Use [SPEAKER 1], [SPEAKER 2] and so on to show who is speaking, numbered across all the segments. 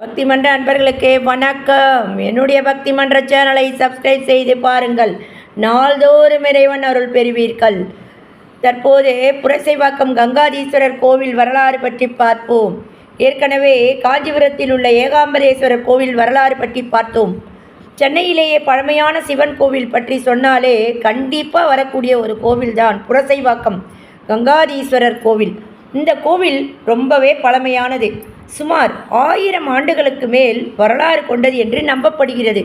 [SPEAKER 1] பக்தி மன்ற அன்பர்களுக்கு வணக்கம். என்னுடைய பக்தி மன்ற சேனலை சப்ஸ்கிரைப் செய்து பாருங்கள். நாள்தோறும் இறைவன் அருள் பெறுவீர்கள். தற்போது புரசைவாக்கம் கங்காதீஸ்வரர் கோவில் வரலாறு பற்றி பார்ப்போம். ஏற்கனவே காஞ்சிபுரத்தில் உள்ள ஏகாம்பரேஸ்வரர் கோவில் வரலாறு பற்றி பார்த்தோம். சென்னையிலேயே பழமையான சிவன் கோவில் பற்றி சொன்னாலே கண்டிப்பாக வரக்கூடிய ஒரு கோவில்தான் புரசைவாக்கம் கங்காதீஸ்வரர் கோவில். இந்த கோவில் ரொம்பவே பழமையானது. சுமார் 1000 ஆண்டுகளுக்கு மேல் வரலாறு கொண்டது என்று நம்பப்படுகிறது.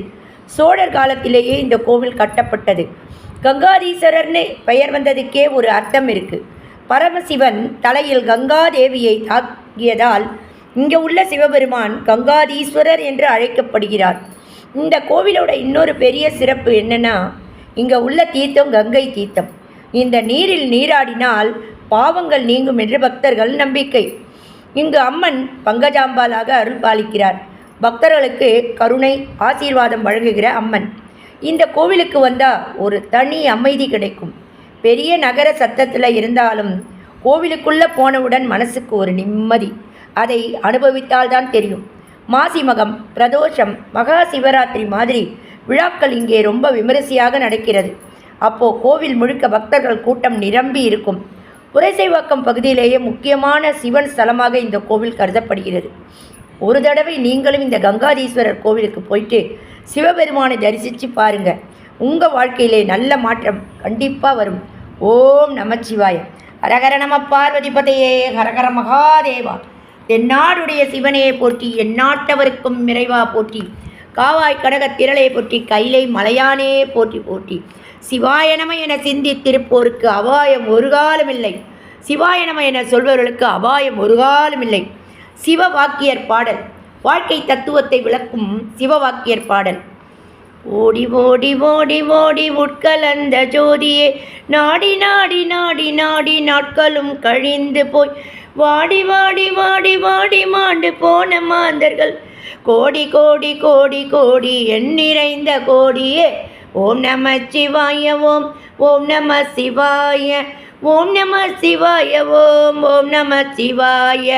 [SPEAKER 1] சோழர் காலத்திலேயே இந்த கோவில் கட்டப்பட்டது. கங்காதீஸ்வரர்னு பெயர் வந்ததுக்கே ஒரு அர்த்தம் இருக்குது. பரமசிவன் தலையில் கங்காதேவியை தாக்கியதால் இங்கே உள்ள சிவபெருமான் கங்காதீஸ்வரர் என்று அழைக்கப்படுகிறார். இந்த கோவிலோட இன்னொரு பெரிய சிறப்பு என்னென்னா, இங்கே உள்ள தீர்த்தம் கங்கை தீர்த்தம். இந்த நீரில் நீராடினால் பாவங்கள் நீங்கும் என்று பக்தர்கள் நம்பிக்கை. இங்கு அம்மன் பங்கஜாம்பாலாக அருள் பாலிக்கிறார். பக்தர்களுக்கு கருணை ஆசீர்வாதம் வழங்குகிற அம்மன். இந்த கோவிலுக்கு வந்தால் ஒரு தனி அமைதி கிடைக்கும். பெரிய நகர சத்தத்தில் இருந்தாலும் கோவிலுக்குள்ளே போனவுடன் மனசுக்கு ஒரு நிம்மதி. அதை அனுபவித்தால்தான் தெரியும். மாசி மகம், பிரதோஷம், மகா சிவராத்திரி மாதிரி விழாக்கள் இங்கே ரொம்ப விமரிசையாக நடக்கிறது. அப்போது கோவில் முழுக்க பக்தர்கள் கூட்டம் நிரம்பி இருக்கும். புரசைவாக்கம் பகுதியிலேயே முக்கியமான சிவன் ஸ்தலமாக இந்த கோவில் கருதப்படுகிறது. ஒரு தடவை நீங்களும் இந்த கங்காதீஸ்வரர் கோவிலுக்கு போயிட்டு சிவபெருமானை தரிசித்து பாருங்கள். உங்கள் வாழ்க்கையிலே நல்ல மாற்றம் கண்டிப்பாக வரும். ஓம் நமச்சிவாய. ஹரஹர நம பார்வதிபதையே, ஹரஹர மகாதேவா. தென்னாடுடைய சிவனையை போற்றி, எந்நாட்டவருக்கும் இறைவா போற்றி. காவாய் கடக திரளை போற்றி, கைலை மலையானே போற்றி போற்றி. சிவாய நம என சிந்தித்திருப்போருக்கு அபாயம் ஒரு காலமில்லை. சிவாய நம என சொல்பவர்களுக்கு அபாயம் ஒரு காலமில்லை. சிவவாக்கியர் பாடல். வாழ்க்கை தத்துவத்தை விளக்கும் சிவவாக்கியர் பாடல். ஓடி ஓடி ஓடி ஓடி உட்கலந்த ஜோதியே, நாடி நாடி நாடி நாடி நாட்களும் கழிந்து போய் வாடி வாடி வாடி வாடி மாண்டு போன மாந்தர்கள் கோடி கோடி கோடி கோடி எண்ணிறைந்த கோடியே. ஓம் நம சிவாய ஓம், ஓம் நம சிவாய, ஓம் நம சிவாய ஓம், ஓம் நம சிவாய.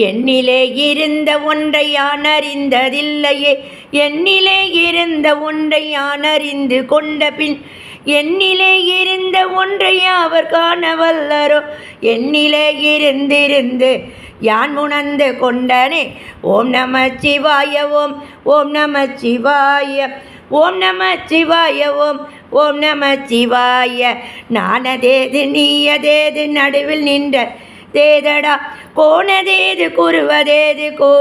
[SPEAKER 1] என்னிலே இருந்த ஒன்றை யான் அறிந்ததில்லையே, என்னிலே இருந்த ஒன்றை யான் அறிந்து கொண்ட பின் என்னிலே இருந்த ஒன்றை அவர் காண வல்லரோ. என்னிலே இருந்திருந்து யான் உணர்ந்து கொண்டனே. ஓம் நம சிவாய ஓம், ஓம் நம சிவாய, ஓம் நம சிவாய ஓம், ஓம் நம சிவாய. நானதேது நீயதேது நடுவில் நின்ற தேதடா, கோணதேது குருவதேது கோ